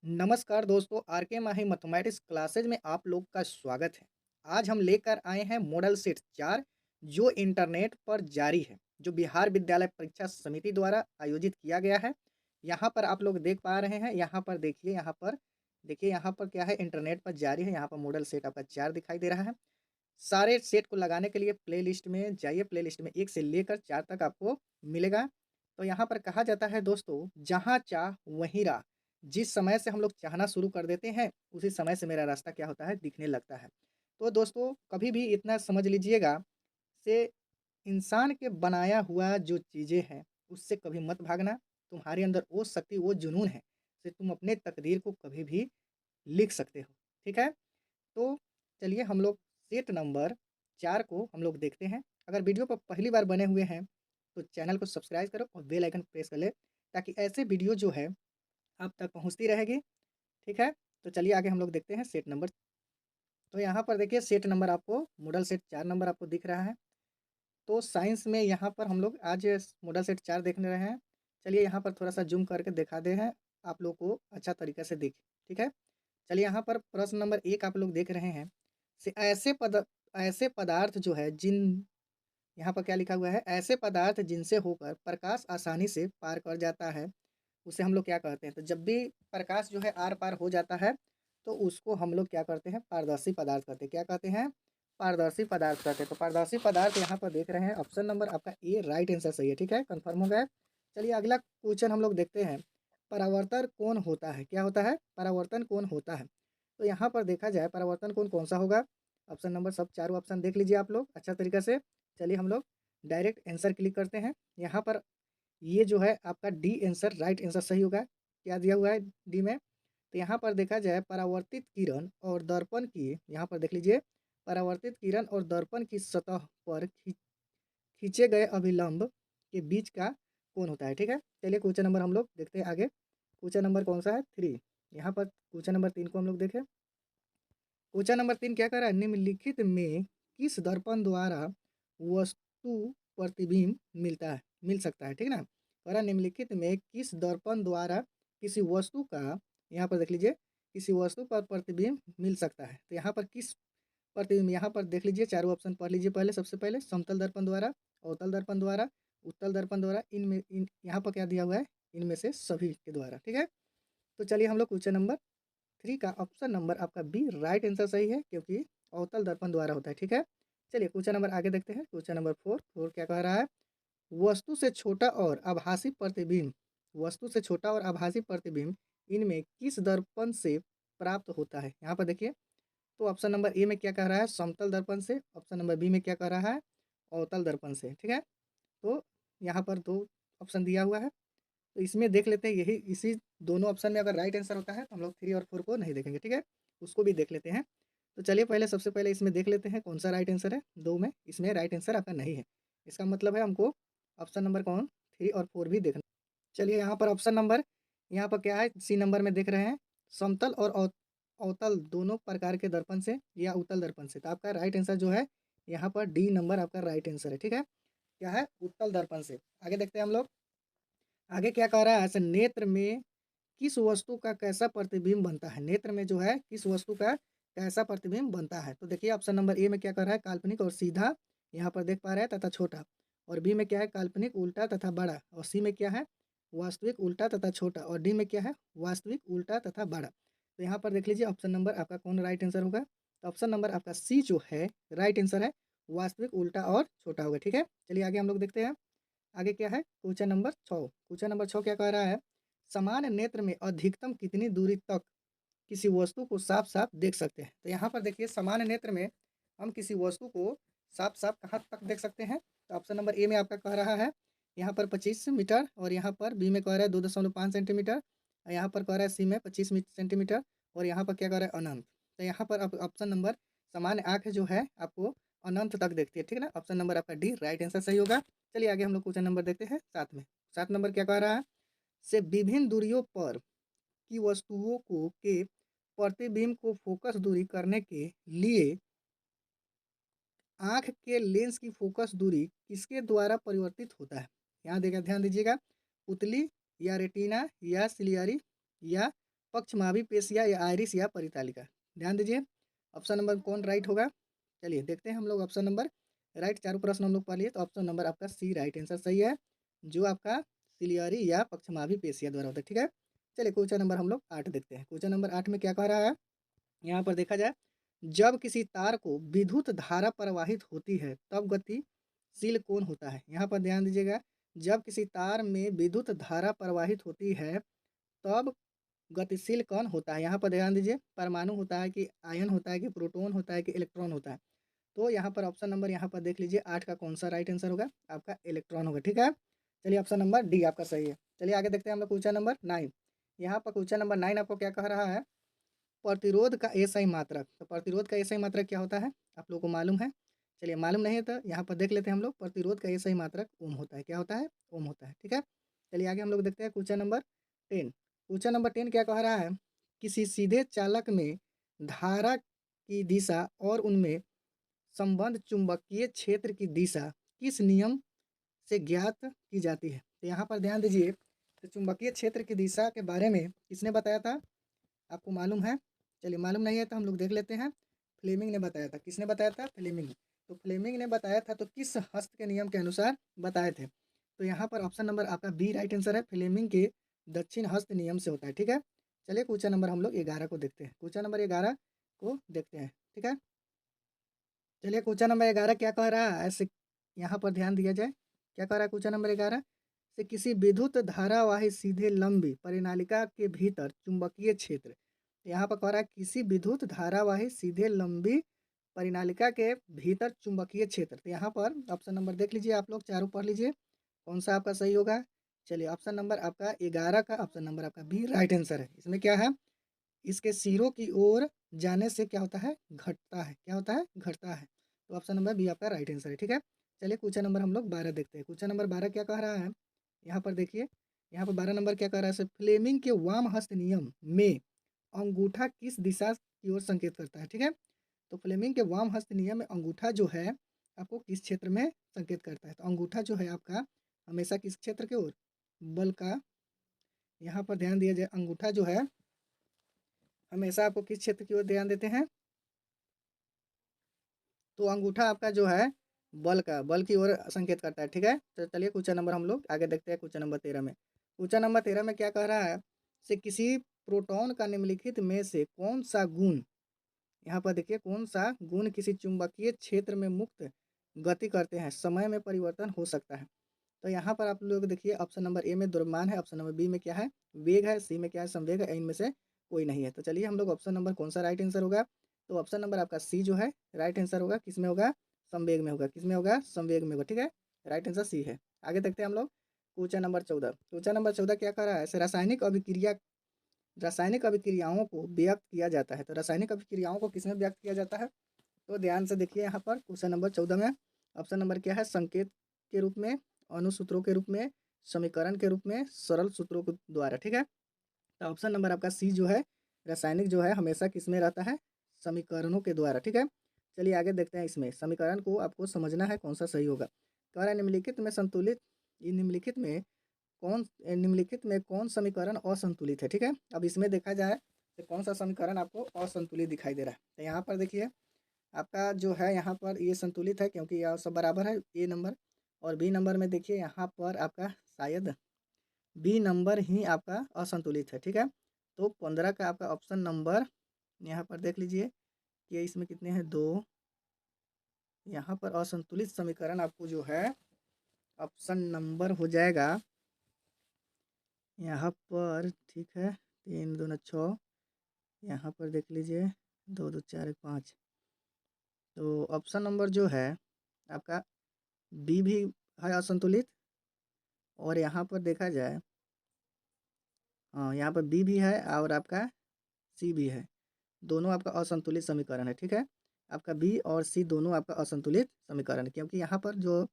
नमस्कार दोस्तों, आरके माही mathematics classes में आप लोग का स्वागत है। आज हम लेकर आए हैं मॉडल सेट 4 जो इंटरनेट पर जारी है, जो बिहार विद्यालय परीक्षा समिति द्वारा आयोजित किया गया है। यहाँ पर आप लोग देख पा रहे हैं, यहाँ पर देखिए, यहाँ पर क्या है, इंटरनेट पर जारी है। यहाँ पर मॉडल सेट आपका 4 दिखाई दे रहा है। सारे सेट को लगाने के लिए प्लेलिस्ट में जाइए, प्लेलिस्ट में 1 से लेकर 4 तक आपको मिलेगा। तो यहाँ पर कहा जाता है दोस्तों, जहाँ चाह वहीं राह। जिस समय से हम लोग चाहना शुरू कर देते हैं, उसी समय से मेरा रास्ता क्या होता है, दिखने लगता है। तो दोस्तों कभी भी इतना समझ लीजिएगा से इंसान के बनाया हुआ जो चीज़ें हैं, उससे कभी मत भागना। तुम्हारे अंदर वो शक्ति, वो जुनून है, से तुम अपने तकदीर को कभी भी लिख सकते हो। ठीक है? तो चलिए हम लोग सेट नंबर 4 को हम लोग देखते हैं। अगर वीडियो पर पहली बार बने हुए हैं, तो चैनल को सब्सक्राइब करो और बेल आइकन प्रेस कर ले, ताकि ऐसे वीडियो जो है आप तक पहुँचती रहेगी। ठीक है? तो चलिए आगे हम लोग देखते हैं सेट नंबर। तो यहाँ पर देखिए सेट नंबर आपको मॉडल सेट 4 नंबर आपको दिख रहा है। तो साइंस में यहाँ पर हम लोग आज मॉडल सेट 4 देखने रहे हैं। चलिए यहाँ पर थोड़ा-सा ज़ूम करके दिखा दे हैं, आप लोग को अच्छा तरीक़े से दिखे। ठीक है? चलिए यहाँ पर प्रश्न नंबर 1 आप लोग देख रहे हैं। से ऐसे पदार्थ जो है जिन यहाँ पर क्या लिखा हुआ है, ऐसे पदार्थ जिनसे होकर प्रकाश आसानी से पार कर जाता है, उसे हम लोग क्या कहते हैं? तो जब भी प्रकाश जो है आर-पार हो जाता है, तो उसको हम लोग क्या करते हैं? पारदर्शी पदार्थ कहते हैं। क्या कहते हैं? पारदर्शी पदार्थ कहते हैं। तो पारदर्शी पदार्थ यहाँ पर देख रहे हैं, ऑप्शन नंबर आपका ए राइट आंसर सही है। ठीक है? कन्फर्म हो गया? चलिए अगला क्वेश्चन हम लोग देखते हैं। परावर्तन कोण होता है? क्या होता है? परावर्तन कोण होता है। तो यहाँ पर देखा जाए परावर्तन कोण कौन-सा होगा? ऑप्शन नंबर सब चारों ऑप्शन देख लीजिए आप लोग अच्छा तरीक़े से। चलिए हम लोग डायरेक्ट आंसर क्लिक करते हैं। यहाँ पर ये जो है आपका डी आंसर राइट आंसर सही होगा। क्या दिया हुआ है डी में? तो यहाँ पर देखा जाए परावर्तित किरण और दर्पण की, यहाँ पर देख लीजिए, परावर्तित किरण और दर्पण की सतह पर खींचे गए अभिलंब के बीच का कोण होता है। ठीक है? चलिए क्वेश्चन नंबर हम लोग देखते हैं आगे। क्वेश्चन नंबर कौन-सा है? 3। यहाँ पर क्वेश्चन नंबर 3 को हम लोग देखें। क्वेश्चन नंबर 3 क्या कह रहा है? निम्नलिखित में किस दर्पण द्वारा वस्तु प्रतिबिंब मिल सकता है? ठीक है ना? कह रहा है निम्नलिखित में किस दर्पण द्वारा किसी वस्तु का, यहाँ पर देख लीजिए, किसी वस्तु पर प्रतिबिंब मिल सकता है। तो यहाँ पर किस प्रतिबिंब, यहाँ पर देख लीजिए, चारों ऑप्शन पढ़ लीजिए पहले। सबसे पहले समतल दर्पण द्वारा, अवतल दर्पण द्वारा, उत्तल दर्पण द्वारा, इन यहाँ पर क्या दिया हुआ है? इनमें से सभी के द्वारा। ठीक है? तो चलिए हम लोग क्वेश्चन नंबर 3 का ऑप्शन नंबर आपका बी राइट आंसर सही है, क्योंकि अवतल दर्पण द्वारा होता है। ठीक है? चलिए क्वेश्चन नंबर आगे देखते हैं। क्वेश्चन नंबर 4 क्या कह रहा है? वस्तु से छोटा और आभासी प्रतिबिंब, वस्तु से छोटा और आभासी प्रतिबिंब इनमें किस दर्पण से प्राप्त होता है? यहाँ पर देखिए, तो ऑप्शन नंबर ए में क्या कह रहा है? समतल दर्पण से। ऑप्शन नंबर बी में क्या कह रहा है? अवतल दर्पण से। ठीक है? तो यहाँ पर 2 ऑप्शन दिया हुआ है। तो इसमें देख लेते हैं, यही इसी दोनों ऑप्शन में अगर राइट आंसर होता है, तो हम लोग 3 और 4 को नहीं देखेंगे। ठीक है? उसको भी देख लेते हैं। तो चलिए पहले सबसे पहले इसमें देख लेते हैं कौन-सा राइट आंसर है। 2 में, इसमें राइट आंसर आपका नहीं है। इसका मतलब है हमको ऑप्शन नंबर कौन? 3 और 4 भी देखना। चलिए यहाँ पर ऑप्शन नंबर, यहाँ पर क्या है? सी नंबर में देख रहे हैं, समतल और अवतल दोनों प्रकार के दर्पण से या उत्तल दर्पण से। तो आपका राइट आंसर जो है, यहाँ पर डी नंबर आपका राइट आंसर है। ठीक है? क्या है? उत्तल दर्पण से। आगे देखते हैं हम लोग। आगे क्या कह रहा है? ऐसे नेत्र में किस वस्तु का कैसा प्रतिबिंब बनता है? नेत्र में जो है किस वस्तु का कैसा प्रतिबिंब बनता है? तो देखिए ऑप्शन नंबर ए में क्या कर रहा है? काल्पनिक और सीधा, यहाँ पर देख पा रहे हैं, तथा छोटा। और बी में क्या है? काल्पनिक, उल्टा तथा बड़ा। और सी में क्या है? वास्तविक, उल्टा तथा छोटा। और डी में क्या है? वास्तविक, उल्टा तथा बड़ा। तो यहाँ पर देख लीजिए ऑप्शन नंबर आपका कौन राइट आंसर होगा? तो ऑप्शन नंबर आपका सी जो है राइट आंसर है, वास्तविक, उल्टा और छोटा होगा। ठीक है? चलिए आगे हम लोग देखते हैं। आगे क्या है? Question number 6। क्वेश्चन नंबर 6 क्या कह रहा है? समान नेत्र में अधिकतम कितनी दूरी तक किसी वस्तु को साफ-साफ देख सकते हैं? तो यहाँ पर देखिए, समान नेत्र में हम किसी वस्तु को साफ-साफ कहाँ तक देख सकते हैं? तो ऑप्शन नंबर ए में आपका कह रहा है, यहाँ पर 25 मीटर, और यहाँ पर बी में कह रहा है 2.5 सेंटीमीटर, और यहाँ पर कह रहा है सी में 25 सेंटीमीटर, और यहाँ पर क्या कह रहा है? अनंत। तो यहाँ पर आप ऑप्शन नंबर सामान्य आँख जो है आपको अनंत तक देखती है। ठीक है ना? ऑप्शन नंबर आपका डी राइट आंसर सही होगा। चलिए आगे हम लोग क्वेश्चन नंबर देखते हैं 7 में। 7 नंबर क्या कह रहा है? से विभिन्न दूरियों पर की वस्तुओं को के प्रतिबिंब को फोकस दूरी करने के लिए आँख के लेंस की फोकस दूरी किसके द्वारा परिवर्तित होता है? यहाँ देखिए, ध्यान दीजिएगा, पुतली या रेटिना या सिलियरी या पक्षमाभी पेशिया या आइरिस या परितालिका। ध्यान दीजिए ऑप्शन नंबर कौन राइट होगा। चलिए देखते हैं हम लोग ऑप्शन नंबर राइट, चारों प्रश्न हम लोग पढ़ लिए तो ऑप्शन नंबर आपका सी राइट आंसर सही है, जो आपका सिलियरी या पक्षमाभी पेशिया द्वारा होता है। ठीक है, चलिए क्वेश्चन नंबर हम लोग 8 देखते हैं। क्वेश्चन नंबर 8 में क्या कह रहा है, यहाँ पर देखा जाए जब किसी तार को विद्युत धारा प्रवाहित होती है तब गतिशील कौन होता है। यहाँ पर ध्यान दीजिएगा, जब किसी तार में विद्युत धारा प्रवाहित होती है तब गतिशील कण होता है। यहाँ पर ध्यान दीजिए, परमाणु होता है कि आयन होता है कि प्रोटॉन होता है कि इलेक्ट्रॉन होता है। तो यहाँ पर ऑप्शन नंबर यहाँ पर देख लीजिए 8 का कौन सा राइट आंसर होगा, आपका इलेक्ट्रॉन होगा। ठीक है, चलिए ऑप्शन नंबर डी आपका सही है। चलिए आगे देखते हैं हम लोग क्वेश्चन नंबर 9। यहाँ पर क्वेश्चन नंबर 9 आपको क्या कह रहा है, प्रतिरोध का एसआई मात्रक। तो प्रतिरोध का एसआई मात्रक क्या होता है, आप लोगों को मालूम है। चलिए मालूम नहीं है तो यहाँ पर देख लेते हैं हम लोग, प्रतिरोध का एसआई मात्रक ओम होता है। क्या होता है, ओम होता है। ठीक है, चलिए आगे हम लोग देखते हैं क्वेश्चन नंबर 10। क्वेश्चन नंबर 10 क्या कह रहा है, किसी सीधे चालक में धारा की दिशा और उनमें संबंध चुंबकीय क्षेत्र की दिशा किस नियम से ज्ञात की जाती है। तो यहाँ पर ध्यान दीजिए, तो चुंबकीय क्षेत्र की दिशा के बारे में किसने बताया था, आपको मालूम है। चलिए मालूम नहीं है तो हम लोग देख लेते हैं, फ्लेमिंग ने बताया था। किसने बताया था, फ्लेमिंग। तो फ्लेमिंग ने बताया था, तो किस हस्त के नियम के अनुसार बताए थे। तो यहाँ पर ऑप्शन नंबर आपका बी राइट आंसर है, फ्लेमिंग के दक्षिण हस्त नियम से होता है। ठीक है, चलिए क्वेश्चन नंबर हम लोग 11 को देखते हैं। क्वेश्चन नंबर 11 को देखते हैं। ठीक है, चलिए क्वेश्चन नंबर 11 क्या कह रहा है, ऐसे यहाँ पर ध्यान दिया जाए। क्या कह रहा है क्वेश्चन नंबर 11 से, किसी विद्युत धारावाही सीधे लंबी परिनालिका के भीतर चुंबकीय क्षेत्र। यहाँ पर कह रहा है किसी विद्युत धारावाही सीधे लंबी परिनालिका के भीतर चुंबकीय क्षेत्र। तो यहाँ पर ऑप्शन नंबर देख लीजिए, आप लोग चारों पढ़ लीजिए कौन सा आपका सही होगा। चलिए ऑप्शन नंबर आपका 11 का ऑप्शन नंबर आपका बी राइट आंसर है। इसमें क्या है, इसके सिरों की ओर जाने से क्या होता है, घटता है। क्या होता है, घटता है। तो ऑप्शन नंबर बी आपका राइट आंसर है। ठीक है, चलिए क्वेश्चन नंबर हम लोग 12 देखते हैं। क्वेश्चन नंबर 12 क्या कह रहा है, यहाँ पर देखिए, यहाँ पर 12 नंबर क्या कह रहा है, फ्लेमिंग के वाम हस्त नियम में अंगूठा किस दिशा की ओर संकेत करता है। ठीक है, तो फ्लेमिंग के वाम हस्त नियम में अंगूठा जो है आपको किस क्षेत्र में संकेत करता है। तो अंगूठा जो है आपका हमेशा किस क्षेत्र की ओर, बल का, यहाँ पर ध्यान दिया जाए, अंगूठा जो है हमेशा आपको किस क्षेत्र की ओर ध्यान देते हैं, तो अंगूठा आपका जो है बल की ओर संकेत करता है। ठीक है, तो चलिए क्वेश्चन नंबर हम लोग आगे देखते हैं। क्वेश्चन नंबर 13 में, क्वेश्चन नंबर 13 में क्या कह रहा है, से किसी प्रोटॉन का निम्नलिखित में से कौन सा गुण, यहाँ पर देखिए कौन सा गुण किसी चुंबकीय क्षेत्र में मुक्त गति करते हैं समय में परिवर्तन हो सकता है। तो यहाँ पर आप लोग देखिए ऑप्शन नंबर ए में द्रव्यमान है, ऑप्शन नंबर बी में क्या है, वेग है, सी में क्या है, संवेग है, इनमें से कोई नहीं है। तो चलिए हम लोग ऑप्शन नंबर कौन सा राइट आंसर होगा, तो ऑप्शन नंबर आपका सी जो है राइट आंसर होगा। किस में होगा, संवेग में होगा। किस में होगा, संवेग में होगा। ठीक है, राइट आंसर सी है। आगे देखते हैं हम लोग क्वेश्चन नंबर 14। क्वेश्चन नंबर 14 क्या कर रहा है, रासायनिक अभिक्रियाओं को व्यक्त किया जाता है। तो रासायनिक अभिक्रियाओं को किसमें व्यक्त किया जाता है, तो ध्यान से देखिए यहाँ पर क्वेश्चन नंबर 14 में ऑप्शन नंबर क्या है, संकेत के रूप में, अणुसूत्रों के रूप में, समीकरण के रूप में, सरल सूत्रों के द्वारा। ठीक है, तो ऑप्शन नंबर आपका सी जो है, रासायनिक जो है हमेशा किस में रहता है, समीकरणों के द्वारा। ठीक है, चलिए आगे देखते हैं। इसमें समीकरण को आपको समझना है कौन सा सही होगा। कह रहा है निम्नलिखित में संतुलित, निम्नलिखित में कौन समीकरण असंतुलित है। ठीक है, अब इसमें देखा जाए तो कौन सा समीकरण आपको असंतुलित दिखाई दे रहा है। तो यहाँ पर देखिए आपका जो है यहाँ पर ये संतुलित है क्योंकि यह सब बराबर है, ए नंबर। और बी नंबर में देखिए यहाँ पर आपका शायद बी नंबर ही आपका असंतुलित है। ठीक है, तो 15 का आपका ऑप्शन नंबर यहाँ पर देख लीजिए कि इसमें कितने हैं, 2। यहाँ पर असंतुलित समीकरण आपको जो है ऑप्शन नंबर हो जाएगा यहाँ पर। ठीक है, 3 दूना 6, यहाँ पर देख लीजिए 2 2 4 1 5। तो ऑप्शन नंबर जो है आपका बी भी है असंतुलित, और यहाँ पर देखा जाए हाँ यहाँ पर बी भी है और आपका सी भी है, दोनों आपका असंतुलित समीकरण है। ठीक है, आपका बी और सी दोनों आपका असंतुलित समीकरण है, क्योंकि यहाँ पर जो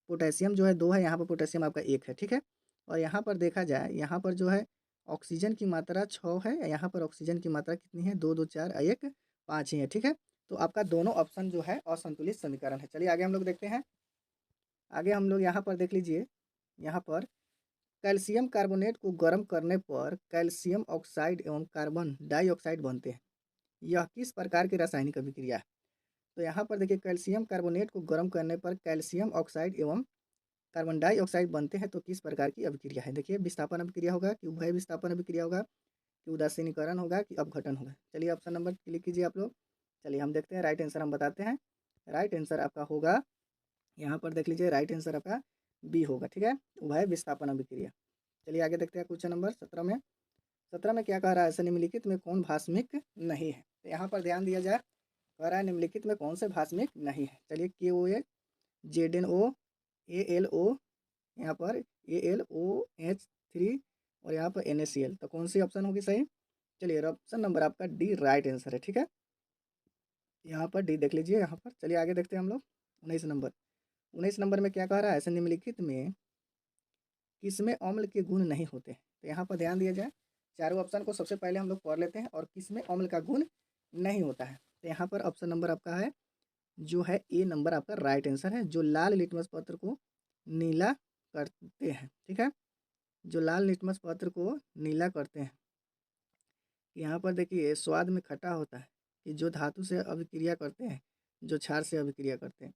पोटेशियम जो है 2 है, यहाँ पर पोटेशियम आपका 1 है। ठीक है, और यहाँ पर देखा जाए यहाँ पर जो है ऑक्सीजन की मात्रा 6 है, यहाँ पर ऑक्सीजन की मात्रा कितनी है, 2 2 4 1 5 ही है। ठीक है, तो आपका दोनों ऑप्शन जो है असंतुलित समीकरण है। चलिए आगे हम लोग देखते हैं। आगे हम लोग यहाँ पर देख लीजिए, यहाँ पर कैल्शियम कार्बोनेट को गर्म करने पर कैल्शियम ऑक्साइड एवं कार्बन डाइऑक्साइड बनते हैं। यह किस प्रकार की रासायनिक अभिक्रिया है? तो यहाँ पर देखिए कैल्शियम कार्बोनेट को गर्म करने पर कैल्शियम ऑक्साइड एवं कार्बन डाइऑक्साइड बनते हैं, तो किस प्रकार की अभिक्रिया है? देखिए विस्थापन अभिक्रिया होगा कि उभय विस्थापन अभिक्रिया होगा कि उदासीनीकरण होगा कि अपघटन होगा? चलिए ऑप्शन नंबर क्लिक कीजिए आप लोग। चलिए हम देखते हैं, राइट आंसर हम बताते हैं। राइट आंसर आपका होगा, यहाँ पर देख लीजिए, राइट आंसर आपका बी होगा। ठीक है, उभय विस्थापन अभिक्रिया। चलिए आगे देखते हैं क्वेश्चन नंबर 17 में। 17 में क्या कह रहा है? ऐसे निम्नलिखित में कौन भास्मिक नहीं है? तो यहाँ पर ध्यान दिया जाए, कह रहा है निम्नलिखित में कौन से भास्मिक नहीं है? चलिए KOA, ZnO, AlO, यहाँ पर AlOH3 और यहाँ पर NaCl। तो कौन सी ऑप्शन होगी सही? चलिए ऑप्शन नंबर आपका डी राइट आंसर है। ठीक है, यहाँ पर डी देख लीजिए यहाँ पर। चलिए आगे देखते हैं हम लोग 19 नंबर। 19 नंबर में क्या कह रहा है? ऐसे निम्नलिखित में किसमें अम्ल के गुण नहीं होते? तो यहाँ पर ध्यान दिया जाए, चारों ऑप्शन को सबसे पहले हम लोग पढ़ लेते हैं और किसमें अम्ल का गुण नहीं होता है। तो यहाँ पर ऑप्शन नंबर आपका है जो है ए नंबर आपका राइट आंसर है, जो लाल लिटमस पत्र को नीला करते हैं। ठीक है, जो लाल लिटमस पत्र को नीला करते हैं। यहाँ पर देखिए स्वाद में खट्टा होता है कि जो धातु से अभिक्रिया करते हैं, जो क्षार से अभिक्रिया करते हैं।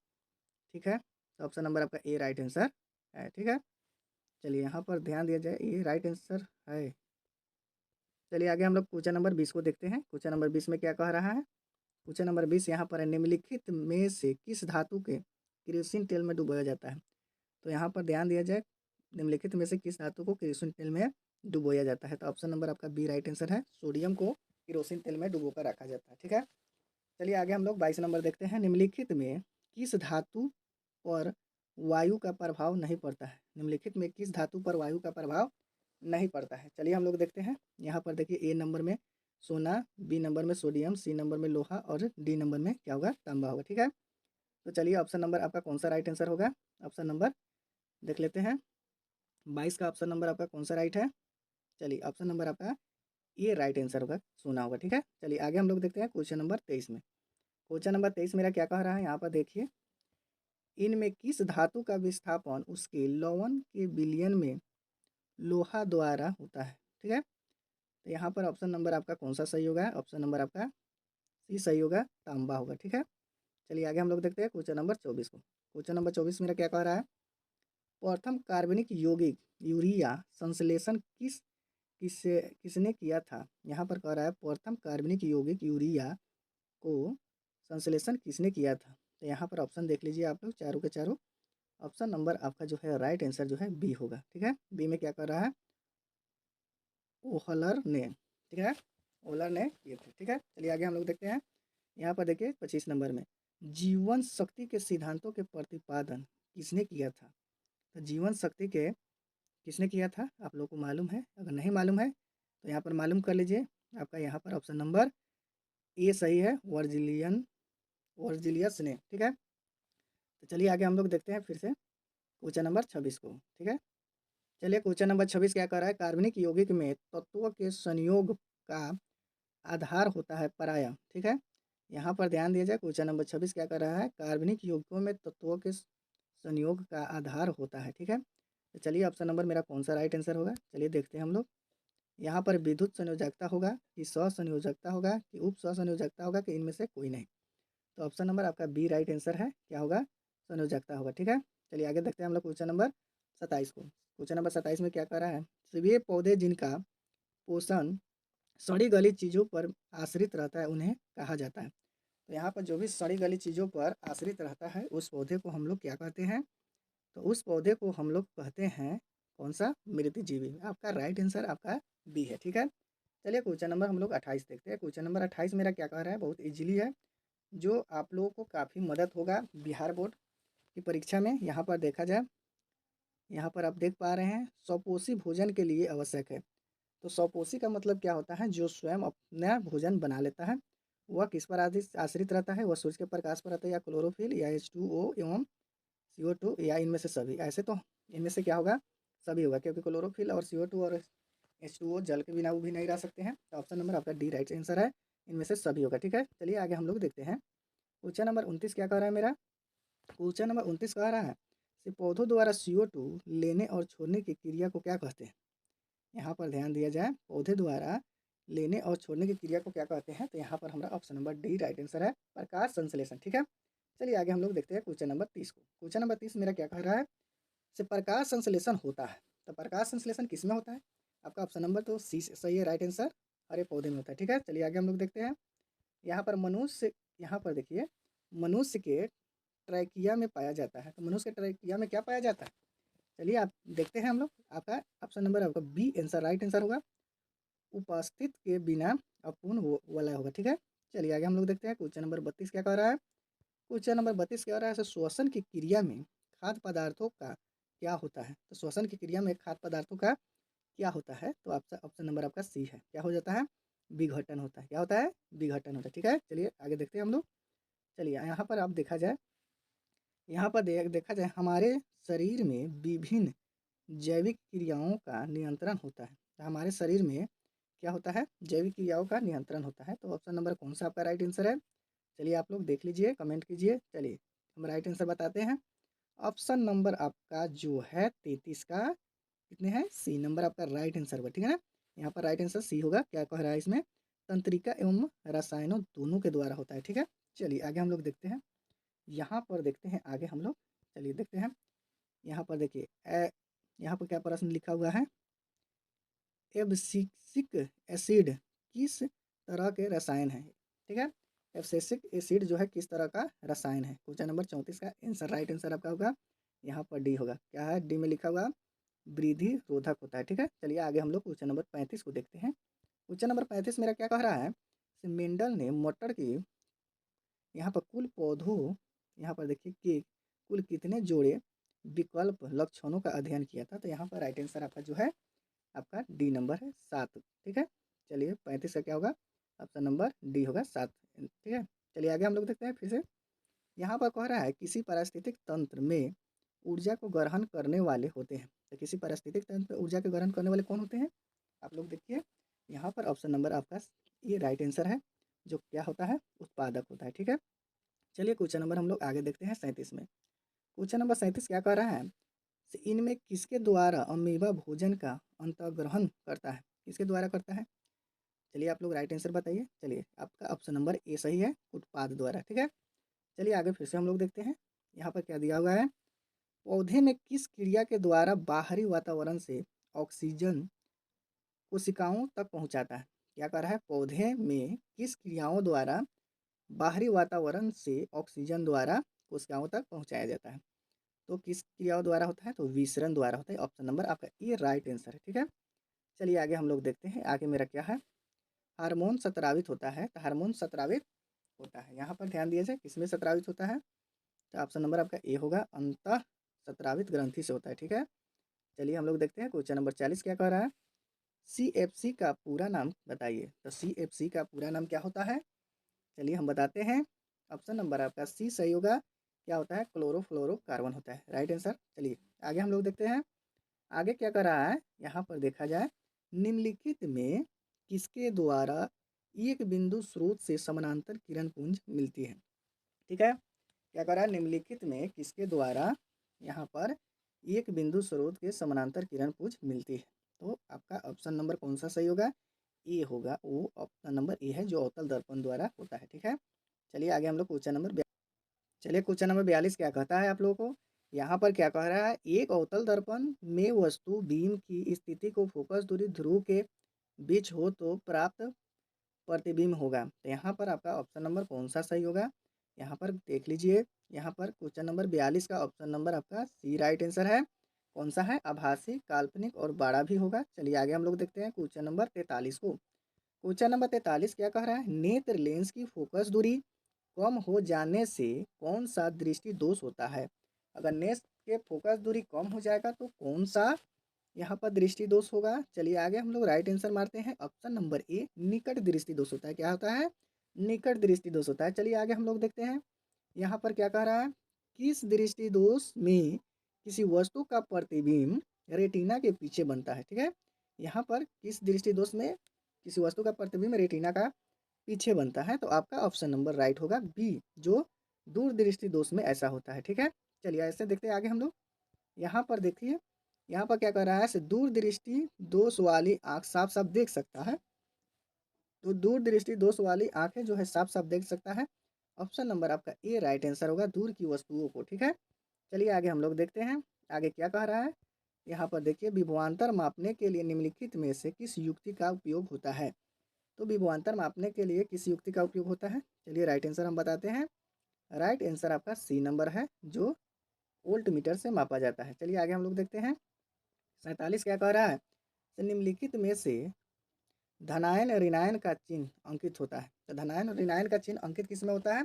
ठीक है, तो ऑप्शन नंबर आपका ए राइट आंसर है। ठीक है, चलिए यहाँ पर ध्यान दिया जाए, ये राइट आंसर है। चलिए आगे हम लोग क्वेश्चन नंबर 20 को देखते हैं। क्वेश्चन नंबर 20 में क्या कह रहा है? क्वेश्चन नंबर 20 यहाँ पर है, निम्नलिखित में से किस धातु के केरोसिन तेल में डुबोया जाता है? तो यहाँ पर ध्यान दिया जाए, निम्नलिखित में से किस धातु को केरोसिन तेल में डुबोया जाता है? तो ऑप्शन नंबर आपका बी राइट आंसर है, सोडियम को केरोसिन तेल में डुबो कर रखा जाता है। ठीक है, चलिए आगे हम लोग 22 नंबर देखते हैं। निम्नलिखित में किस धातु पर वायु का प्रभाव नहीं पड़ता है? निम्नलिखित में किस धातु पर वायु का प्रभाव नहीं पड़ता है? चलिए हम लोग देखते हैं। यहाँ पर देखिए ए नंबर में सोना, बी नंबर में सोडियम, सी नंबर में लोहा और डी नंबर में क्या होगा? तांबा होगा। ठीक है, तो चलिए ऑप्शन नंबर आपका कौन सा राइट आंसर होगा? ऑप्शन नंबर देख लेते हैं, 22 का ऑप्शन नंबर आपका कौन सा राइट है? चलिए ऑप्शन नंबर आपका ये राइट आंसर होगा, सोना होगा। ठीक है, चलिए आगे हम लोग देखते हैं क्वेश्चन नंबर 23 में। क्वेश्चन नंबर 23 मेरा क्या कह रहा है? यहाँ पर देखिए, इनमें किस धातु का विस्थापन उसके लवण के विलयन में लोहा द्वारा होता है? ठीक है, तो यहाँ पर ऑप्शन नंबर आपका कौन सा सही होगा? ऑप्शन नंबर आपका सी सही होगा, तांबा होगा। ठीक है, चलिए आगे हम लोग देखते हैं क्वेश्चन नंबर 24 को। क्वेश्चन नंबर 24 मेरा क्या कह रहा है? प्रथम कार्बनिक यौगिक यूरिया संश्लेषण किसने किया था? यहाँ पर कह रहा है प्रथम कार्बनिक यौगिक यूरिया को संश्लेषण किसने किया था? तो यहाँ पर ऑप्शन देख लीजिए आप लोग, चारों के चारों। ऑप्शन नंबर आपका जो है राइट आंसर जो है बी होगा। ठीक है, बी में क्या कर रहा है? ओहलर ने। ठीक है, ओहलर ने किए थे। ठीक है, चलिए आगे हम लोग देखते हैं। यहाँ पर देखिए 25 नंबर में, जीवन शक्ति के सिद्धांतों के प्रतिपादन किसने किया था? तो जीवन शक्ति के किसने किया था? आप लोग को मालूम है? अगर नहीं मालूम है तो यहाँ पर मालूम कर लीजिए। आपका यहाँ पर ऑप्शन नंबर ए सही है, वर्जिलियस ने। ठीक है, तो चलिए आगे हम लोग देखते हैं फिर से क्वेश्चन नंबर 26 को। ठीक है, चलिए क्वेश्चन नंबर 26 क्या कर रहा है? कार्बनिक यौगिक में तत्वों के संयोग का आधार होता है पराया। ठीक है, यहाँ पर ध्यान दिया जाए, क्वेश्चन नंबर 26 क्या कर रहा है? कार्बनिक यौगिकों में तत्वों के संयोग का आधार होता है। ठीक है, तो चलिए ऑप्शन नंबर मेरा कौन सा राइट आंसर होगा? चलिए देखते हैं हम लोग। यहाँ पर विद्युत संयोजकता होगा कि सहसंयोजकता होगा कि उप सहसंयोजकता होगा कि इनमें से कोई नहीं? तो ऑप्शन नंबर आपका बी राइट आंसर है, क्या होगा? संयोजकता होगा। ठीक है, चलिए आगे देखते हैं हम लोग क्वेश्चन नंबर 27 को। क्वेश्चन नंबर 27 में क्या कर रहा है? वे पौधे जिनका पोषण सड़ी गली चीज़ों पर आश्रित रहता है उन्हें कहा जाता है। तो यहाँ पर जो भी सड़ी गली चीज़ों पर आश्रित रहता है उस पौधे को हम लोग क्या कहते हैं? तो उस पौधे को हम लोग कहते हैं कौन सा? मृतजीवी। आपका राइट आंसर आपका बी है। ठीक है, चलिए क्वेश्चन नंबर हम लोग 28 देखते हैं। क्वेश्चन नंबर 28 मेरा क्या कह रहा है? बहुत इजीली है, जो आप लोगों को काफ़ी मदद होगा बिहार बोर्ड की परीक्षा में। यहाँ पर देखा जाए, यहाँ पर आप देख पा रहे हैं, स्वपोषी भोजन के लिए आवश्यक है। तो स्वपोषी का मतलब क्या होता है? जो स्वयं अपना भोजन बना लेता है। वह किस पर आश्रित रहता है? वह सूर्य के प्रकाश पर रहता है, या क्लोरोफिल, या H2O एवं CO2, या इनमें से सभी? ऐसे तो इनमें से क्या होगा? सभी होगा, क्योंकि क्लोरोफिल और CO2 और H2O जल के बिना वो भी नहीं रह सकते हैं। तो ऑप्शन नंबर आपका डी राइट आंसर है, इनमें से सभी होगा। ठीक है, चलिए आगे हम लोग देखते हैं। क्वेश्चन नंबर 29 क्या कह रहा है मेरा? क्वेश्चन नंबर 29 कह रहा है, से पौधों द्वारा CO2 लेने और छोड़ने की क्रिया को क्या कहते हैं? यहाँ पर ध्यान दिया जाए, पौधे द्वारा लेने और छोड़ने की क्रिया को क्या कहते हैं? तो यहाँ पर हमारा option number D right answer है, प्रकाश संश्लेषण। ठीक है, चलिए आगे हम लोग देखते हैं क्वेश्चन नंबर 30 को। क्वेश्चन नंबर 30 मेरा क्या कह रहा है? से प्रकाश संश्लेषण होता है। तो प्रकाश संश्लेषण किस में होता है? आपका ऑप्शन नंबर तो सी सही है, राइट आंसर, हरे पौधे में होता है। ठीक है, चलिए आगे हम लोग देखते हैं। यहाँ पर मनुष्य, यहाँ पर देखिए, मनुष्य के ट्रैकिया में पाया जाता है। तो मनुष्य के ट्रैकिया में क्या पाया जाता है? चलिए आप देखते हैं हम लोग। आपका ऑप्शन नंबर आपका बी आंसर राइट आंसर होगा, उपस्थित के बिना अपूर्ण वाला होगा। ठीक है, चलिए आगे हम लोग देखते हैं। क्वेश्चन नंबर 32 क्या कह रहा है? क्वेश्चन नंबर 32 क्या कह रहा है? श्वसन की क्रिया में खाद्य पदार्थों का क्या होता है? तो श्वसन की क्रिया में खाद्य पदार्थों का क्या होता है? तो आपका ऑप्शन नंबर आपका सी है, क्या हो जाता है? विघटन होता है। क्या होता है? विघटन होता है। ठीक है, चलिए आगे देखते हैं हम लोग। चलिए यहाँ पर आप देखा जाए, यहाँ पर देखा जाए हमारे शरीर में विभिन्न जैविक क्रियाओं का नियंत्रण होता है। तो हमारे शरीर में क्या होता है? जैविक क्रियाओं का नियंत्रण होता है। तो ऑप्शन नंबर कौन सा आपका राइट आंसर है? चलिए आप लोग देख लीजिए, कमेंट कीजिए। चलिए हम राइट आंसर बताते हैं। ऑप्शन नंबर आपका जो है 33 का कितने हैं? सी नंबर आपका राइट आंसर होगा। ठीक है ना, यहाँ पर राइट आंसर सी होगा। क्या कह रहा है इसमें? तंत्रिका एवं रसायनों दोनों के द्वारा होता है। ठीक है, चलिए आगे हम लोग देखते हैं। यहाँ पर देखते हैं आगे हम लोग, चलिए देखते हैं। यहाँ पर देखिए यहाँ पर क्या प्रश्न लिखा हुआ है? एब्सिसिक एसिड किस तरह के रसायन है? ठीक है, एब्सिसिक एसिड जो है किस तरह का रसायन है? क्वेश्चन नंबर 34 का आंसर राइट आंसर आपका होगा यहाँ पर डी होगा। क्या है? डी में लिखा हुआ वृद्धि रोधक होता है। ठीक है, चलिए आगे हम लोग क्वेश्चन नंबर 35 को देखते हैं। क्वेश्चन नंबर 35 मेरा क्या कह रहा है? मेंडल ने मटर की यहाँ पर कुल पौधों, यहाँ पर देखिए कि कुल कितने जोड़े विकल्प लक्षणों का अध्ययन किया था? तो यहाँ पर राइट आंसर आपका जो है आपका डी नंबर है 7। ठीक है, चलिए 35 का क्या होगा? ऑप्शन नंबर डी होगा 7। ठीक है, चलिए आगे हम लोग देखते हैं फिर से। यहाँ पर कह रहा है किसी पारिस्थितिक तंत्र में ऊर्जा को ग्रहण करने वाले होते हैं। तो किसी पारिस्थितिक तंत्र में ऊर्जा को ग्रहण करने वाले कौन होते हैं? आप लोग देखिए, यहाँ पर ऑप्शन नंबर आपका ये राइट आंसर है, जो क्या होता है? उत्पादक होता है। ठीक है, चलिए क्वेश्चन नंबर हम लोग आगे देखते हैं 37 में। क्वेश्चन नंबर 37 क्या कह रहा है? इनमें किसके द्वारा अमीबा भोजन का अंतर्ग्रहण करता है? किसके द्वारा करता है? चलिए आप लोग राइट आंसर बताइए। चलिए आपका ऑप्शन नंबर ए सही है, उत्पाद द्वारा। ठीक है, चलिए आगे फिर से हम लोग देखते हैं। यहाँ पर क्या दिया हुआ है? पौधे में किस क्रिया के द्वारा बाहरी वातावरण से ऑक्सीजन कोशिकाओं तक पहुँचाता है? क्या कह रहा है? पौधे में किस क्रियाओं द्वारा बाहरी वातावरण से ऑक्सीजन द्वारा कोशिकाओं तक पहुँचाया जाता है? तो किस क्रियाओं द्वारा होता है? तो विसरण द्वारा होता है। ऑप्शन नंबर आपका ये राइट आंसर है। ठीक है, चलिए आगे हम लोग देखते हैं। आगे मेरा क्या है? हार्मोन स्रावित होता है। तो हार्मोन स्रावित होता है, यहाँ पर ध्यान दिया जाए, किसमें स्रावित होता है? तो ऑप्शन नंबर आपका ए होगा, अंतः स्रावित ग्रंथि से होता है। ठीक है, चलिए हम लोग देखते हैं। क्वेश्चन नंबर 40 क्या कह रहा है? CFC का पूरा नाम बताइए। तो CFC का पूरा नाम क्या होता है? चलिए हम बताते हैं। ऑप्शन नंबर आपका सी सही होगा। क्या होता है? क्लोरोफ्लोरोकार्बन होता है, राइट आंसर। चलिए आगे हम लोग देखते हैं। आगे क्या कर रहा है? यहाँ पर देखा जाए, निम्नलिखित में किसके द्वारा एक बिंदु स्रोत से समानांतर किरण पुंज मिलती है? ठीक है, क्या कर रहा है? निम्नलिखित में किसके द्वारा यहाँ पर एक बिंदु स्रोत के समानांतर किरण पुंज मिलती है? तो आपका ऑप्शन नंबर कौन सा सही होगा? ए होगा, वो ऑप्शन नंबर ए है, जो अवतल दर्पण द्वारा होता है। ठीक है, चलिए आगे हम लोग क्वेश्चन नंबर, चलिए क्वेश्चन नंबर 42 क्या कहता है आप लोगों को? यहाँ पर क्या कह रहा है? एक अवतल दर्पण में वस्तु बीम की स्थिति को फोकस दूरी ध्रुव के बीच हो तो प्राप्त प्रतिबिंब होगा। तो यहाँ पर आपका ऑप्शन नंबर कौन सा सही होगा? यहाँ पर देख लीजिए, यहाँ पर क्वेश्चन नंबर 42 का ऑप्शन नंबर आपका सी राइट आंसर है। कौन सा है? आभासी, काल्पनिक और बड़ा भी होगा। चलिए आगे हम लोग देखते हैं क्वेश्चन नंबर 43 को। क्वेश्चन नंबर 43 क्या कह रहा है? नेत्र लेंस की फोकस दूरी कम हो जाने से कौन सा दृष्टि दोष होता है? अगर नेत्र के फोकस दूरी कम हो जाएगा तो कौन सा यहाँ पर दृष्टि दोष होगा? चलिए आगे हम लोग राइट आंसर मारते हैं। ऑप्शन नंबर ए, निकट दृष्टि दोष होता है। क्या होता है? निकट दृष्टि दोष होता है। चलिए आगे हम लोग देखते हैं। यहाँ पर क्या कह रहा है? किस दृष्टि दोष में किसी वस्तु का प्रतिबिंब रेटिना के पीछे बनता है? ठीक है, यहाँ पर किस दृष्टि दोष में किसी वस्तु का प्रतिबिंब रेटिना का पीछे बनता है? तो आपका ऑप्शन नंबर राइट होगा बी, जो दूरदृष्टि दोष में ऐसा होता है। ठीक है, चलिए ऐसे देखते हैं आगे हम लोग। यहाँ पर देखिए, यहाँ पर क्या कह रहा है, से दूरदृष्टि दोष वाली आँख साफ-साफ देख सकता है। तो दूरदृष्टि दोष वाली आँखें जो है साफ-साफ देख सकता है। ऑप्शन नंबर आपका ए राइट आंसर होगा, दूर की वस्तुओं को, ठीक है। चलिए आगे हम लोग देखते हैं, आगे क्या कह रहा है। यहाँ पर देखिए, विभवांतर मापने के लिए निम्नलिखित में से किस युक्ति का उपयोग होता है? तो विभवांतर मापने के लिए किस युक्ति का उपयोग होता है? चलिए राइट आंसर हम बताते हैं। राइट आंसर आपका सी नंबर है, जो वोल्ट मीटर से मापा जाता है। चलिए आगे हम लोग देखते हैं। 47 क्या कह रहा है, तो निम्नलिखित में से धनायन ऋणायन का चिन्ह अंकित होता है। तो धनायन और ऋणायन का चिन्ह अंकित किस में होता है?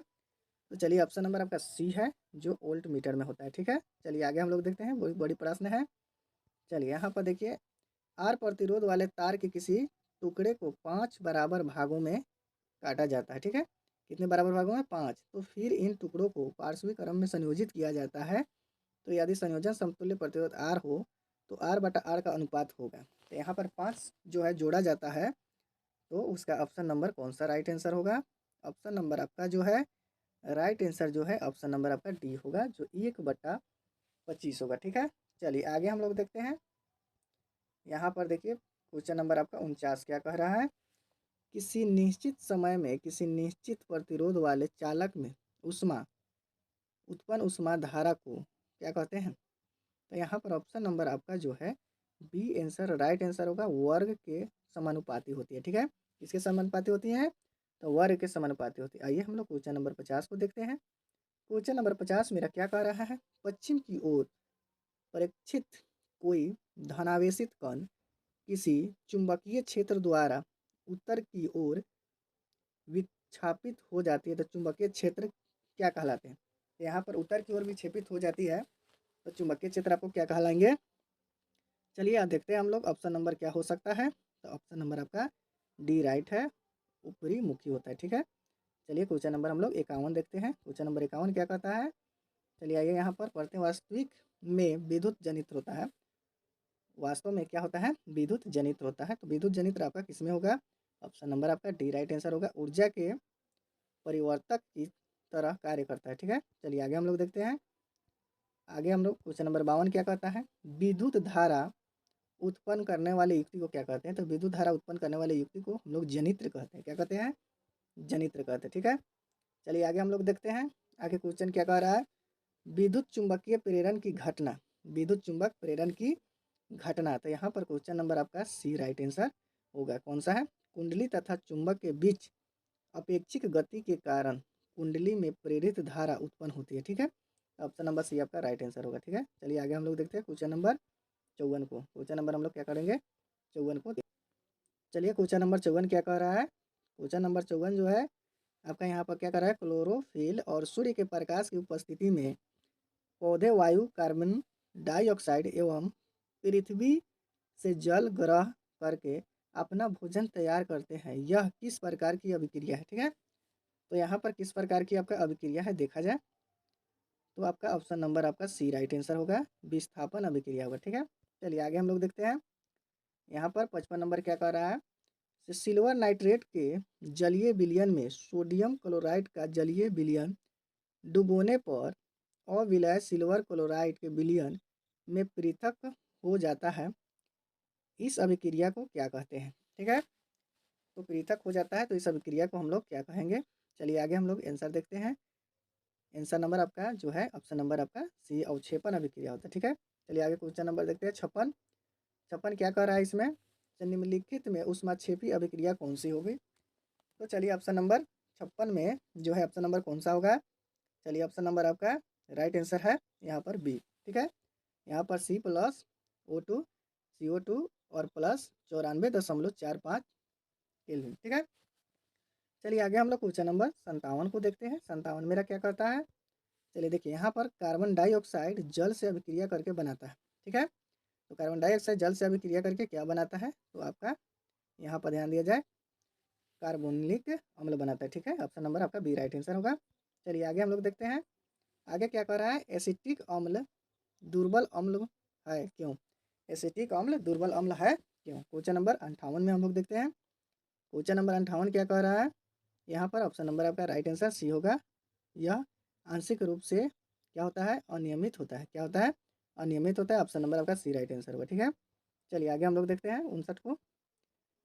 तो चलिए ऑप्शन नंबर आपका सी है, जो वोल्ट मीटर में होता है, ठीक है। चलिए आगे हम लोग देखते हैं, बहुत बड़ी प्रश्न है। चलिए यहाँ पर देखिए, आर प्रतिरोध वाले तार के किसी टुकड़े को 5 बराबर भागों में काटा जाता है, ठीक है। कितने बराबर भागों में? 5। तो फिर इन टुकड़ों को पार्श्वी क्रम में संयोजित किया जाता है। तो यदि संयोजन समतुल्य प्रतिरोध आर हो तो आर बटा आर का अनुपात होगा। तो यहाँ पर 5 जो है जोड़ा जाता है, तो उसका ऑप्शन नंबर कौन सा राइट आंसर होगा? ऑप्शन नंबर आपका जो है राइट आंसर जो है ऑप्शन नंबर आपका डी होगा, जो 1/25 होगा, ठीक है। चलिए आगे हम लोग देखते हैं। यहाँ पर देखिए, क्वेश्चन नंबर आपका 49 क्या कह रहा है, किसी निश्चित समय में किसी निश्चित प्रतिरोध वाले चालक में ऊष्मा उत्पन्न ऊष्मा धारा को क्या कहते हैं? तो यहाँ पर ऑप्शन नंबर आपका जो है बी आंसर राइट आंसर होगा, वर्ग के समानुपाती होती है, ठीक है। किसके समानुपाती होती है? तो वर्ग के समानुपाती होती है। आइए हम लोग क्वेश्चन नंबर 50 को देखते हैं। क्वेश्चन नंबर 50 मेरा क्या कह रहा है, पश्चिम की ओर प्रेक्षित कोई धनावेशित कण किसी चुंबकीय क्षेत्र द्वारा उत्तर की ओर विक्षापित हो जाती है, तो चुंबकीय क्षेत्र क्या कहलाते हैं? तो यहाँ पर उत्तर की ओर विक्षेपित हो जाती है, तो चुंबकीय क्षेत्र आपको क्या कहलाएंगे? चलिए आप देखते हैं हम लोग, ऑप्शन नंबर क्या हो सकता है। तो ऑप्शन नंबर आपका डी राइट है, ऊपरी मुखी होता है, ठीक है। चलिए क्वेश्चन नंबर हम लोग 51 देखते हैं। क्वेश्चन नंबर 51 क्या कहता है, चलिए आइए यहाँ पर पढ़ते हैं। वास्तविक में विद्युत जनित्र होता है, वास्तव में क्या होता है? विद्युत जनित्र होता है। तो विद्युत जनित्र आपका किस में होगा? ऑप्शन नंबर आपका डी राइट आंसर होगा, ऊर्जा के परिवर्तक की तरह कार्य करता है, ठीक है। चलिए आगे हम लोग देखते हैं। आगे हम लोग क्वेश्चन नंबर 52 क्या कहता है, विद्युत धारा उत्पन्न करने वाले युक्ति को क्या कहते हैं? तो विद्युत धारा उत्पन्न करने वाले युक्ति को हम लोग जनित्र कहते हैं। क्या कहते हैं? जनित्र कहते हैं, ठीक है। चलिए आगे हम लोग देखते हैं। आगे क्वेश्चन क्या कह रहा है, विद्युत चुंबकीय प्रेरण की घटना, विद्युत चुंबक प्रेरण की घटना। तो यहाँ पर क्वेश्चन नंबर आपका सी राइट आंसर होगा। कौन सा है? कुंडली तथा चुंबक के बीच अपेक्षिक गति के कारण कुंडली में प्रेरित धारा उत्पन्न होती है, ठीक है। ऑप्शन नंबर सी आपका राइट आंसर होगा, ठीक है। चलिए आगे हम लोग देखते हैं क्वेश्चन नंबर 54 को। क्वेश्चन नंबर हम लोग क्या करेंगे? 54 को। चलिए क्वेश्चन नंबर 54 क्या कह रहा है, क्वेश्चन नंबर 54 जो है आपका यहाँ पर क्या कर रहा है, क्लोरोफिल और सूर्य के प्रकाश की उपस्थिति में पौधे वायु कार्बन डाइऑक्साइड एवं पृथ्वी से जल ग्रह करके अपना भोजन तैयार करते हैं, यह किस प्रकार की अभिक्रिया है, ठीक है। तो यहाँ पर किस प्रकार की आपका अभिक्रिया है देखा जाए, तो आपका ऑप्शन नंबर आपका सी राइट आंसर होगा, विस्थापन अभिक्रिया होगा, ठीक है। चलिए आगे हम लोग देखते हैं। यहाँ पर 55 नंबर क्या कह रहा है, सिल्वर नाइट्रेट के जलीय विलयन में सोडियम क्लोराइड का जलीय विलयन डुबोने पर अविलय सिल्वर क्लोराइड के विलयन में पृथक हो जाता है, इस अभिक्रिया को क्या कहते हैं, ठीक है। तो पृथक हो जाता है, तो इस अभिक्रिया को हम लोग क्या कहेंगे? चलिए आगे हम लोग आंसर देखते हैं। आंसर नंबर आपका जो है ऑप्शन नंबर आपका सी अवक्षेपण अभिक्रिया होता है, ठीक है। चलिए आगे क्वेश्चन नंबर देखते हैं 56। 56 क्या कह रहा है इसमें, तो निम्नलिखित में ऊष्माक्षेपी अभिक्रिया कौन सी होगी? तो चलिए ऑप्शन नंबर 56 में जो है ऑप्शन नंबर कौन सा होगा? चलिए ऑप्शन नंबर आपका राइट आंसर है यहाँ पर बी, ठीक है। यहाँ पर सी प्लस O2 CO2 और प्लस 94.45 केल्विन, ठीक है। चलिए आगे हम लोग क्वेश्चन नंबर 57 को देखते हैं। 57 मेरा क्या करता है, चलिए देखिए, यहाँ पर कार्बन डाइऑक्साइड जल से अभिक्रिया करके बनाता है, ठीक है। तो कार्बन डाइऑक्साइड जल से अभिक्रिया करके क्या बनाता है, तो आपका यहाँ पर ध्यान दिया जाए, कार्बोनिक अम्ल बनाता है, ठीक है। ऑप्शन नंबर आपका बी राइट आंसर होगा। चलिए आगे हम लोग देखते हैं। आगे क्या कह रहा है, एसिटिक अम्ल दुर्बल अम्ल है क्यों? एसिटिक अम्ल दुर्बल अम्ल है क्यों? क्वेश्चन नंबर 58 में हम लोग देखते हैं। क्वेश्चन नंबर 58 क्या कह रहा है, यहाँ पर ऑप्शन नंबर आपका राइट आंसर सी होगा, यह आंशिक रूप से क्या होता है, अनियमित होता है। क्या होता है? अनियमित होता है। ऑप्शन नंबर आपका सी राइट आंसर होगा, ठीक है। चलिए आगे हम लोग देखते हैं 59 को।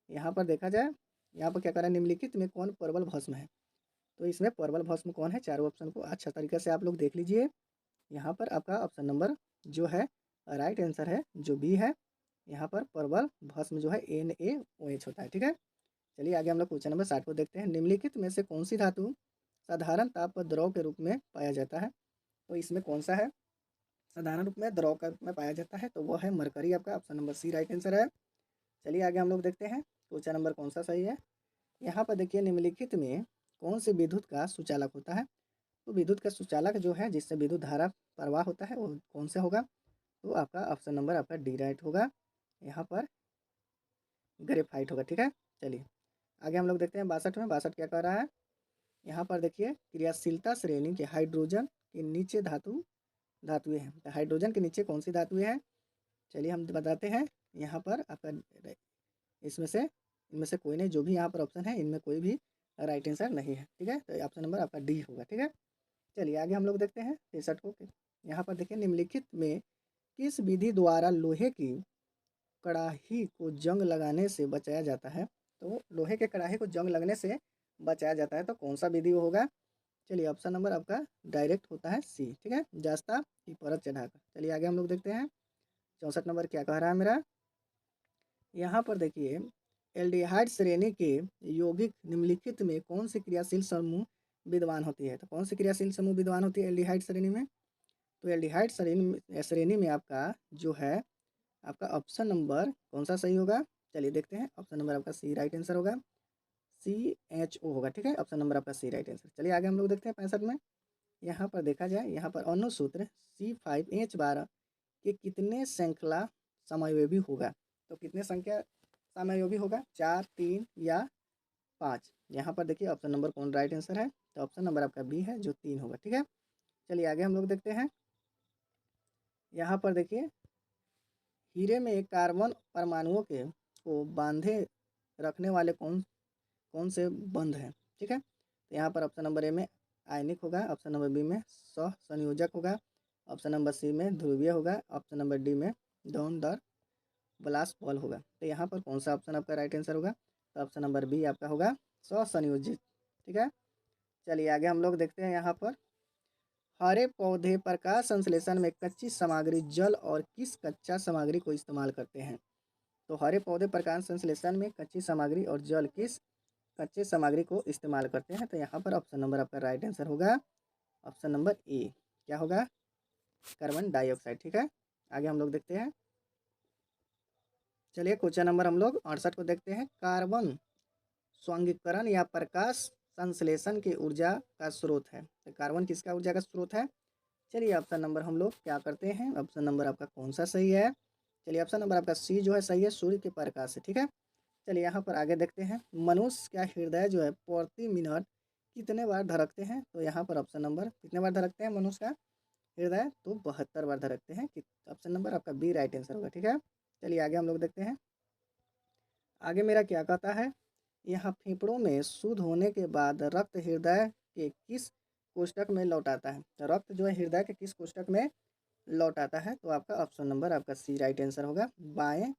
यहाँ पर देखा जाए, यहाँ पर क्या कह रहा है, निम्नलिखित में कौन प्रबल भस्म है। तो इसमें प्रबल भस्म कौन है, चारों ऑप्शन को अच्छा तरीके से आप लोग देख लीजिए। यहाँ पर आपका ऑप्शन नंबर जो है राइट आंसर है, जो बी है। यहाँ पर प्रबल भस्म जो है NaOH होता है, ठीक है। चलिए आगे हम लोग क्वेश्चन नंबर 60 को देखते हैं। निम्नलिखित में से कौन सी धातु साधारण ताप पर द्रव के रूप में पाया जाता है। तो इसमें कौन सा है साधारण रूप में द्रव के रूप में पाया जाता है, तो वो है मरकरी। आपका option number C right answer है। चलिए आगे हम लोग देखते हैं क्वेश्चन नंबर कौन सा सही है। यहाँ पर देखिए, निम्नलिखित में कौन से विद्युत का सुचालक होता है। तो विद्युत का सुचालक जो है, जिससे विद्युत धारा प्रवाह होता है, वो कौन सा होगा। तो आपका ऑप्शन नंबर आपका डी राइट होगा। यहाँ पर ग्रेफाइट होगा, ठीक है। चलिए आगे हम लोग देखते हैं 62 में। 62 क्या कह रहा है, यहाँ पर देखिए, क्रियाशीलता श्रेणी के हाइड्रोजन के नीचे धातुएं हैं। तो हाइड्रोजन के नीचे कौन सी धातुएं हैं, चलिए हम बताते हैं। यहाँ पर आपका इनमें से कोई नहीं, जो भी यहाँ पर ऑप्शन है इनमें कोई भी राइट आंसर नहीं है, ठीक है। तो ऑप्शन नंबर आपका डी होगा, ठीक है। चलिए आगे हम लोग देखते हैं 63 को। यहाँ पर देखिए, निम्नलिखित में किस विधि द्वारा लोहे की कड़ाही को जंग लगाने से बचाया जाता है। तो लोहे के कड़ाही को जंग लगने से बचाया जाता है, तो कौन सा विधि होगा। चलिए ऑप्शन नंबर आपका डायरेक्ट होता है सी, ठीक है, जास्ता की परत चढ़ाकर। चलिए आगे हम लोग देखते हैं 64 नंबर क्या कह रहा है मेरा। यहाँ पर देखिए, एल्डिहाइड श्रेणी के यौगिक निम्नलिखित में कौन सी क्रियाशील समूह विद्यमान होती है। तो कौन सी क्रियाशील समूह विद्यमान होती है एल्डिहाइड श्रेणी में। तो एल्डिहाइड श्रेणी में आपका जो है, आपका ऑप्शन नंबर कौन सा सही होगा। चलिए देखते हैं, ऑप्शन नंबर आपका सी राइट आंसर होगा, CHO होगा, ठीक है। ऑप्शन नंबर आपका सी राइट आंसर। चलिए आगे हम लोग देखते हैं 65 में। यहाँ पर देखा जाए, यहाँ पर अनुसूत्र C5H12 के कितने श्रृंखला समायोगी होगा। तो कितने संख्या समायोगी होगा, 4, 3 या 5। यहाँ पर देखिए ऑप्शन नंबर कौन राइट आंसर है, तो ऑप्शन नंबर आपका बी है, जो 3 होगा, ठीक है। चलिए आगे हम लोग देखते हैं। यहाँ पर देखिए, हीरे में कार्बन परमाणुओं के को बांधे रखने वाले कौन कौन से बंध हैं, ठीक है। तो यहाँ पर ऑप्शन नंबर ए में आयनिक होगा, ऑप्शन नंबर बी में सह संयोजक होगा, ऑप्शन नंबर सी में ध्रुवीय होगा, ऑप्शन नंबर डी में डॉन दर ब्लास्ट बॉल होगा। तो यहाँ पर कौन सा ऑप्शन आपका राइट आंसर होगा, तो ऑप्शन नंबर बी आपका होगा स्वसंयोजित, ठीक है। चलिए आगे हम लोग देखते हैं। यहाँ पर हरे पौधे प्रकाश संश्लेषण में कच्ची सामग्री जल और किस कच्चा सामग्री को इस्तेमाल करते हैं। तो हरे पौधे प्रकाश संश्लेषण में कच्ची सामग्री और जल किस कच्चे सामग्री को इस्तेमाल करते हैं। तो यहाँ पर ऑप्शन नंबर आपका राइट आंसर होगा, ऑप्शन नंबर ए, क्या होगा, कार्बन डाइऑक्साइड, ठीक है। आगे हम लोग देखते हैं। चलिए क्वेश्चन नंबर हम लोग 68 को देखते हैं। कार्बन स्वांगीकरण या प्रकाश संश्लेषण की ऊर्जा का स्रोत है। तो कार्बन किसका ऊर्जा का स्रोत है। चलिए ऑप्शन नंबर हम लोग क्या करते हैं, ऑप्शन नंबर आपका कौन सा सही है। चलिए ऑप्शन नंबर आपका सी जो है सही है, सूर्य के प्रकाश से, ठीक है। चलिए यहाँ पर आगे देखते हैं। मनुष्य का हृदय जो है प्रति मिनट कितने बार धड़कते हैं। तो यहाँ पर ऑप्शन नंबर कितने बार धड़कते हैं मनुष्य का हृदय, तो 72 बार धड़कते हैं। ऑप्शन नंबर आपका बी राइट आंसर होगा, ठीक है। चलिए आगे हम लोग देखते हैं। आगे मेरा क्या कहता है, यहाँ फेफड़ों में शुद्ध होने के बाद रक्त हृदय के किस कोष्ठक में लौटाता है। तो रक्त जो है हृदय के किस कोष्ठक में लौटाता है। तो आपका ऑप्शन नंबर आपका सी राइट आंसर होगा, बाएं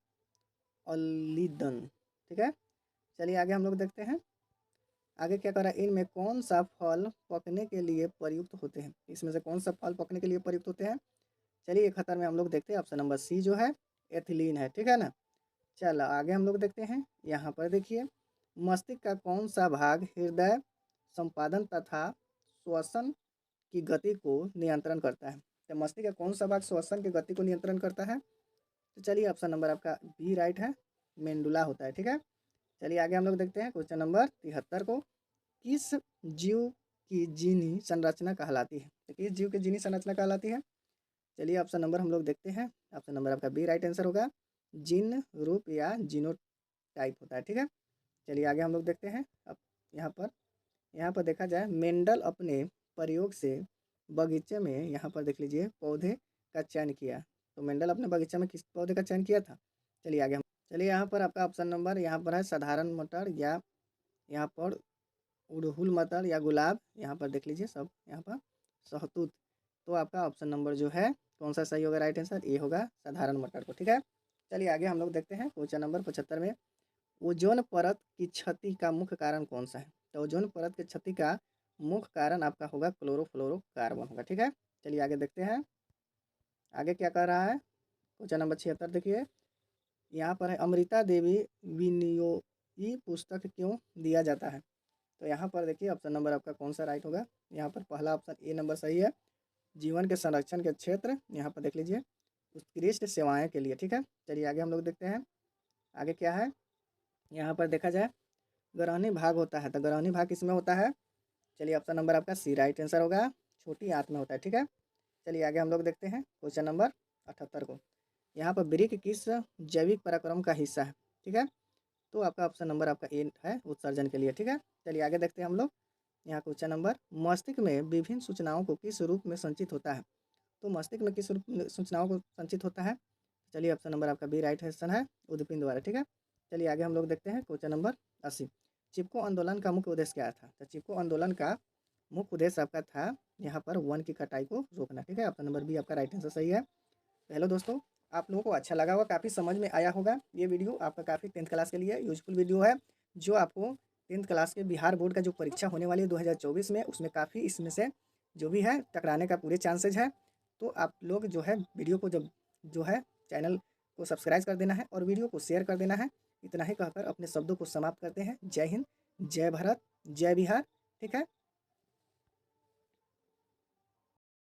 ऑलिदन, ठीक है। चलिए आगे हम लोग देखते हैं। आगे क्या कह रहा है, इनमें कौन सा फल पकने के लिए प्रयुक्त होते हैं। इसमें से कौन सा फल पकने के लिए प्रयुक्त होते हैं। चलिए 71 में हम लोग देखते हैं, ऑप्शन नंबर सी जो है एथिलीन है, ठीक है ना। चलो आगे हम लोग देखते हैं। यहाँ पर देखिए, मस्तिष्क का कौन सा भाग हृदय संपादन तथा श्वसन की गति को नियंत्रण करता है। तो मस्तिष्क का कौन सा भाग श्वसन की गति को नियंत्रण करता है। तो चलिए ऑप्शन नंबर आपका बी राइट है, मेंडुला होता है, ठीक है। चलिए आगे हम लोग देखते हैं क्वेश्चन नंबर 73 को। किस जीव की जीनी संरचना कहलाती है। तो किस जीव की जीनी संरचना कहलाती है। चलिए ऑप्शन नंबर हम लोग देखते हैं, ऑप्शन नंबर आपका बी राइट आंसर होगा, जीन रूप या जीनोटाइप होता है, ठीक है। चलिए आगे हम लोग देखते हैं। अब यहाँ पर देखा जाए, मेंडल अपने प्रयोग से बगीचे में, यहाँ पर देख लीजिए, पौधे का चयन किया। तो मेंडल अपने बगीचे में किस पौधे का चयन किया था। चलिए यहाँ पर आपका ऑप्शन नंबर यहाँ पर है साधारण मटर, या यहाँ पर उड़हुल मटर, या गुलाब। यहाँ पर देख लीजिए सब, यहाँ पर सहतूत। तो आपका ऑप्शन नंबर जो है कौन सा सही होगा राइट आंसर? ए होगा साधारण मटर को। ठीक है, चलिए आगे हम लोग देखते हैं क्वेश्चन नंबर 75 में। ओजोन परत की क्षति का मुख्य कारण कौन सा है? तो ओजोन परत की क्षति का मुख्य कारण आपका होगा क्लोरोफ्लोरोकार्बन होगा। ठीक है, चलिए आगे देखते हैं आगे क्या कह रहा है। क्वेश्चन नंबर 76 देखिए, यहाँ पर है अमृता देवी विनियोगी पुस्तक क्यों दिया जाता है? तो यहाँ पर देखिए ऑप्शन नंबर आपका कौन सा राइट होगा? यहाँ पर पहला ऑप्शन ए नंबर सही है, जीवन के संरक्षण के क्षेत्र, यहाँ पर देख लीजिए उत्कृष्ट सेवाएं के लिए। ठीक है, चलिए आगे हम लोग देखते हैं आगे क्या है। यहाँ पर देखा जाए ग्रहणी भाग होता है, तो ग्रहणी भाग किसमें होता है? चलिए ऑप्शन नंबर आपका सी राइट आंसर होगा, छोटी आंत में होता है। ठीक है, चलिए आगे हम लोग देखते हैं क्वेश्चन नंबर 78 को। यहाँ पर वृक्क किस जैविक पराक्रम का हिस्सा है? ठीक है, तो आपका ऑप्शन नंबर आपका ए है, उत्सर्जन के लिए। ठीक है, चलिए आगे देखते हैं हम लोग। यहाँ क्वेश्चन नंबर, मस्तिष्क में विभिन्न सूचनाओं को किस रूप में संचित होता है? तो मस्तिष्क में किस रूप में सूचनाओं को संचित होता है? चलिए ऑप्शन नंबर आपका बी राइट आंसर है, उद्दीपन द्वारा। ठीक है, चलिए आगे हम लोग देखते हैं क्वेश्चन नंबर 80। चिपको आंदोलन का मुख्य उद्देश्य क्या था? तो चिपको आंदोलन का मुख्य उद्देश्य आपका था यहाँ पर वन की कटाई को रोकना। ठीक है, ऑप्शन नंबर बी आपका राइट आंसर सही है। तो हेलो दोस्तों, आप लोगों को अच्छा लगा होगा, काफ़ी समझ में आया होगा। ये वीडियो आपका काफ़ी 10th क्लास के लिए यूजफुल वीडियो है, जो आपको 10th क्लास के बिहार बोर्ड का जो परीक्षा होने वाली है 2024 में, उसमें काफ़ी इसमें से जो भी है टकराने का पूरे चांसेज है। तो आप लोग जो है वीडियो को जब जो है चैनल को सब्सक्राइब कर देना है और वीडियो को शेयर कर देना है। इतना ही कहकर अपने शब्दों को समाप्त करते हैं। जय हिंद, जय भारत, जय बिहार। ठीक है।